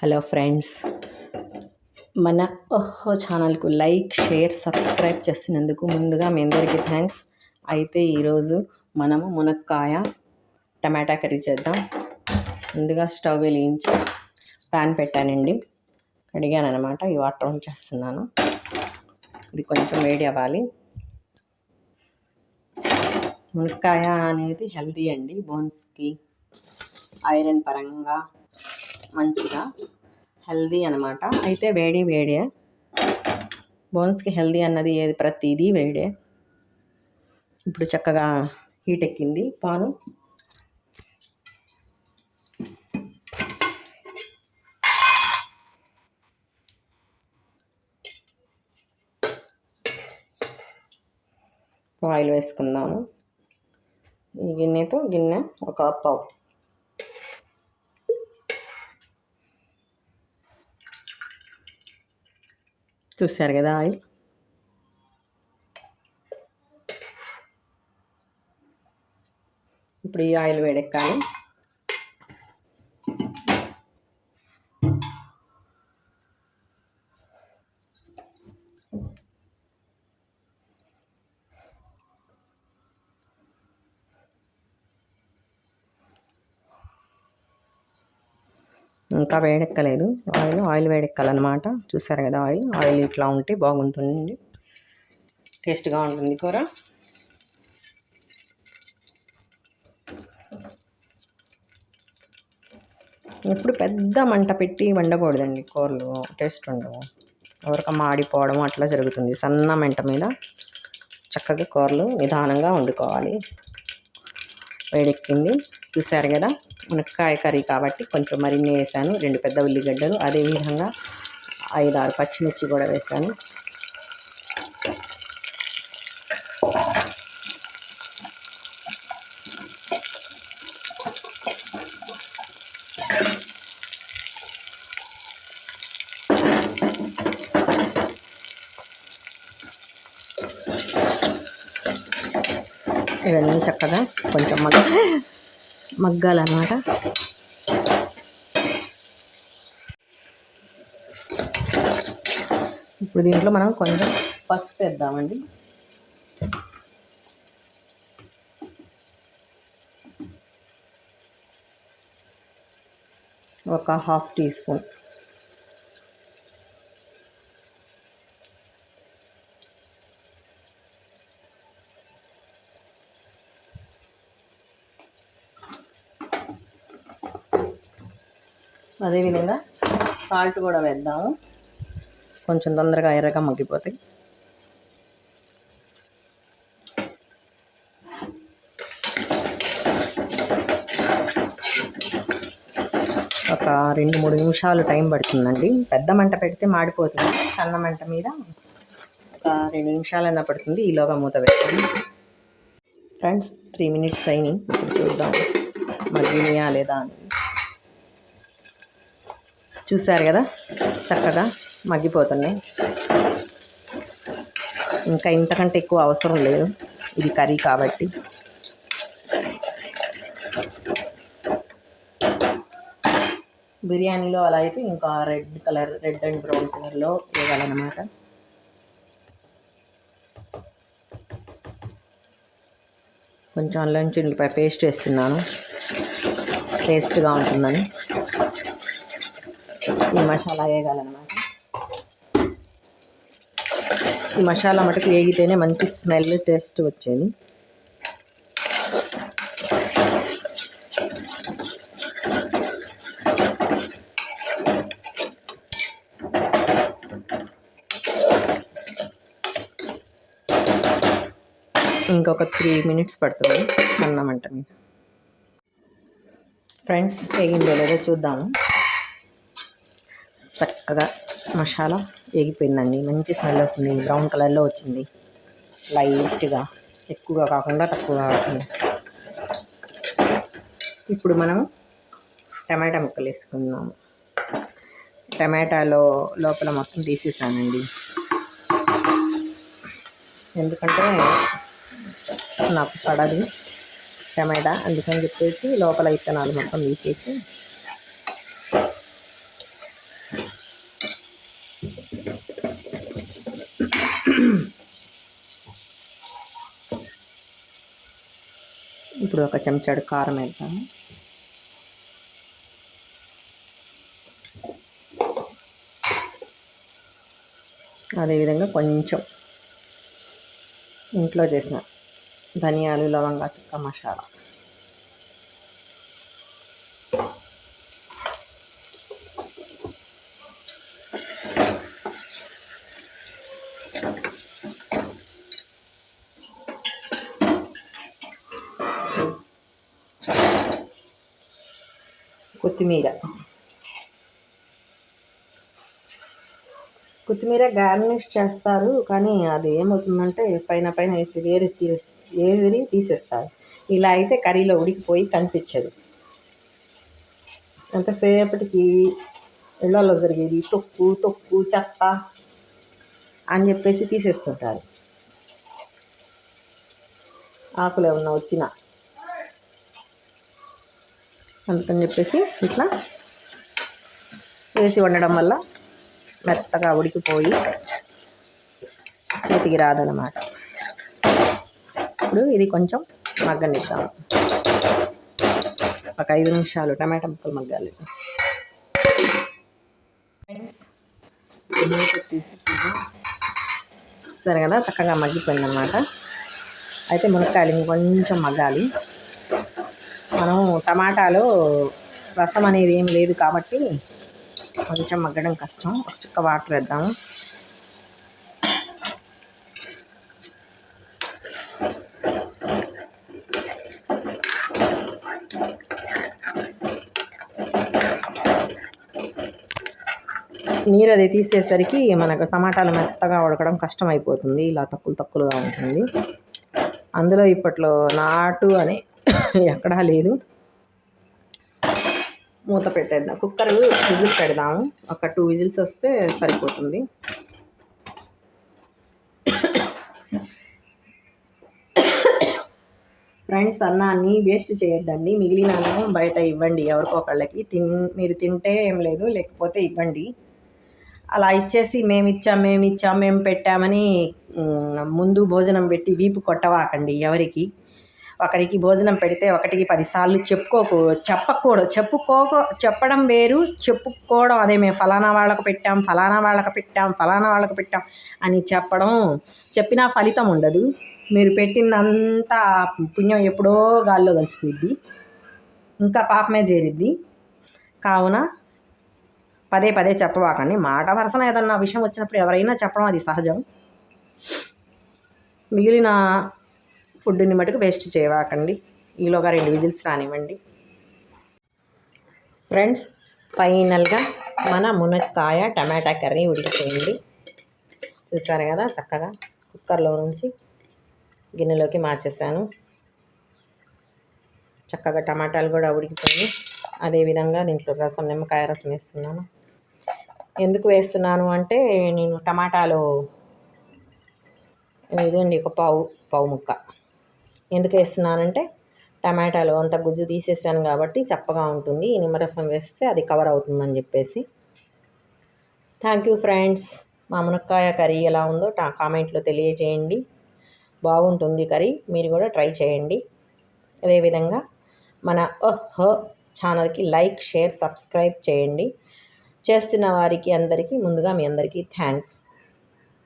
Hello friends, మన ఓహో ఛానల్కు లైక్, షేర్, సబ్స్క్రైబ్ చేసినందుకు ముందుగా మీ అందరికీ థ్యాంక్స్. అయితే ఈరోజు మనము మునక్కాయ టమాటా కర్రీ చేద్దాం. ముందుగా స్టవ్ వెలిగించి ప్యాన్ పెట్టానండి. కడిగాను అనమాట. ఈ వాటర్ ఆన్ చేస్తున్నాను. ఇది కొంచెం వేడి అవ్వాలి. మునక్కాయ అనేది హెల్తీ అండి, బోన్స్కి ఐరన్ పరంగా మంచిగా హెల్దీ అనమాట. అయితే వేడే బోన్స్కి హెల్దీ అన్నది ఏది ప్రతిదీ వేడే. ఇప్పుడు చక్కగా హీట్ ఎక్కింది పాను. ఆయిల్ వేసుకుందాము. ఈ గిన్నెతో గిన్నె ఒక పావు. చూసారు కదా ఆయిల్. ఇప్పుడు ఈ ఆయిల్ వేడెక్కాలి. ఇంకా వేడెక్కలేదు ఆయిల్ వేడెక్కాలన్నమాట. చూసారు కదా ఆయిల్ ఇట్లా ఉంటే బాగుంటుంది, టేస్ట్గా ఉంటుంది కూర. ఎప్పుడు పెద్ద మంట పెట్టి వండకూడదండి, కూరలు టేస్ట్ ఉండవు. ఎవరిక మాడిపోవడం అట్లా జరుగుతుంది. సన్న మంట మీద చక్కగా కూరలు నిదానంగా వండుకోవాలి. వేడెక్కింది చూసారు కదా. మునక్కాయ కర్రీ కాబట్టి కొంచెం మరిన్ని వేసాను. 2 పెద్ద ఉల్లిగడ్డలు, అదేవిధంగా 5-6 పచ్చిమిర్చి కూడా వేసాను. ఇవన్నీ చక్కగా కొంచెం మగ్గాలన్నమాట. ఇప్పుడు దీంట్లో మనం కొంచెం పసుపు వేద్దామండి. ఒక 1/2 టీ స్పూన్. అదేవిధంగా సాల్ట్ కూడా వేద్దాము. కొంచెం తొందరగా ఎర్రగా మగ్గిపోతాయి. ఒక 2-3 నిమిషాలు టైం పడుతుందండి. పెద్ద మంట పెడితే మాడిపోతుంది. సన్న మంట మీద ఒక 2 నిమిషాలైనా పడుతుంది. ఈలోగా మూత వేస్తాను. ఫ్రెండ్స్, 3 మినిట్స్ అయినాయి. ఇప్పుడు చూద్దాం మగ్గినాయా లేదా అని. చూసారు కదా చక్కగా మగ్గిపోతున్నాయి. ఇంకా ఇంతకంటే ఎక్కువ అవసరం లేదు, ఇది కర్రీ కాబట్టి. బిర్యానీలో అలా అయితే ఇంకా రెడ్ అండ్ బ్రౌన్ కలర్లో వేయాలన్నమాట. కొంచెం అల్లం చిల్లిపాయ పేస్ట్ వేస్తున్నాను, టేస్ట్గా ఉంటుందని. ఈ మసాలా వేయాలన్నమాట. ఈ మసాలా మటుకు వేగితేనే మంచి స్మెల్, టేస్ట్ వచ్చేది. ఇంకొక 3 మినిట్స్ పడుతుంది సన్నమంట మీద. ఫ్రెండ్స్, వేగిందో లేదో చూద్దాము. చక్కగా మసాలా వేగిపోయిందండి. మంచి స్మెల్ వస్తుంది. బ్రౌన్ కలర్లో వచ్చింది. లైట్గా, ఎక్కువగా కాకుండా తక్కువగా కాకుండా. ఇప్పుడు మనము టమాటా ముక్కలు వేసుకుందాము. టమాటాలో లోపల మొత్తం తీసేసానండి, ఎందుకంటే నాకు పడదు టమాటా, అందుకని చెప్పేసి లోపల విత్తనాలు మొత్తం తీసేసి ఇప్పుడు ఒక చెంచాడు కారం వేద్దాము. అదేవిధంగా కొంచెం ఇంట్లో చేసిన ధనియాలు, లవంగా, చెక్క మసాలా. కొత్తిమీర గార్నిష్ చేస్తారు, కానీ అది ఏమవుతుందంటే పైన వేసి ఏరి తీసేస్తారు. ఇలా అయితే కర్రీలో ఉడికిపోయి కనిపించదు. ఎంతసేపటికి ఇళ్లలో జరిగేది తొక్కు చెత్త అని చెప్పేసి తీసేస్తుంటారు. ఆకులు ఏమన్నా వచ్చిన అందుకని చెప్పేసి ఇట్లా వేసి వండడం వల్ల మెత్తగా ఉడికిపోయి చేతికి రాదనమాట. ఇప్పుడు ఇది కొంచెం మగ్గనిద్దాము. ఒక 5 నిమిషాలు టమాటా ముక్కలు మగ్గాలి. ఫ్రెండ్స్, సరే కదా, చక్కగా మగ్గిపోయిందనమాట. అయితే మునక్కాయలు ఇంకొంచెం మగ్గాలి. మనం టమాటాలో రసం అనేది ఏం లేదు కాబట్టి కొంచెం మగ్గడం కష్టం. ఒక చుక్క వాటర్ వేద్దాము. నీరు అది తీసేసరికి మనకు టమాటాలు మెత్తగా ఉడకడం కష్టం అయిపోతుంది. ఇలా తక్కువగా ఉంటుంది. అందులో ఇప్పట్లో నాటు అని ఎక్కడా లేదు. మూత పెట్టేద్దాం. కుక్కర్ విజిల్ పెడదాము. ఒక 2 విజిల్స్ వస్తే సరిపోతుంది. ఫ్రెండ్స్, అన్నాన్ని వేస్ట్ చేయొద్దండి. మిగిలిన అన్నం బయట ఇవ్వండి ఎవరికో ఒకళ్ళకి. మీరు తింటే ఏం లేదు, లేకపోతే ఇవ్వండి. అలా ఇచ్చేసి మేము పెట్టామని ముందు భోజనం పెట్టి వీపు కొట్టవాకండి ఎవరికి. ఒకరికి భోజనం పెడితే ఒకటికి 10 సార్లు చెప్పకూడదు. చెప్పడం వేరు, చెప్పుకోవడం అదే. మేము ఫలానా వాళ్ళకు పెట్టాం అని చెప్పినా ఫలితం ఉండదు. మీరు పెట్టిందంతా పుణ్యం ఎప్పుడో గాల్లో కలిసిపోద్ది, ఇంకా పాపమే చేరిద్ది. కావున పదే చెప్పవాకండి. మాట వరసన ఏదన్నా విషయం వచ్చినప్పుడు ఎవరైనా చెప్పడం అది సహజం. మిగిలిన ఫుడ్ని మటుకు వేస్ట్ చేయవాకండి. ఈలోగా 2 విజిల్స్ రానివ్వండి. ఫ్రెండ్స్, ఫైనల్గా మన మునక్కాయ టమాటా కర్రీ ఉడికిపోయింది. చూసారు కదా, చక్కగా కుక్కర్లో నుంచి గిన్నెలోకి మార్చేసాను. చక్కగా టమాటాలు కూడా ఉడికిపోయి, అదేవిధంగా దీంట్లో నిమ్మకాయ రసం వేస్తున్నాను. ఎందుకు వేస్తున్నాను అంటే, నేను టమాటాలో ఇదండి ఒక పావు ముక్క ఎందుకు వేస్తున్నానంటే, టమాటాలో అంత గుజ్జు తీసేసాను కాబట్టి చప్పగా ఉంటుంది. నిమ్మరసం వేస్తే అది కవర్ అవుతుందని చెప్పేసి. Thank you friends. మా మునక్కాయ కర్రీ ఎలా ఉందో కామెంట్లో తెలియజేయండి. బాగుంటుంది కర్రీ, మీరు కూడా ట్రై చేయండి. అదేవిధంగా మన ఛానల్కి లైక్, షేర్, సబ్స్క్రైబ్ చేయండి. చేస్తున్న వారికి అందరికీ ముందుగా మీ అందరికీ థ్యాంక్స్.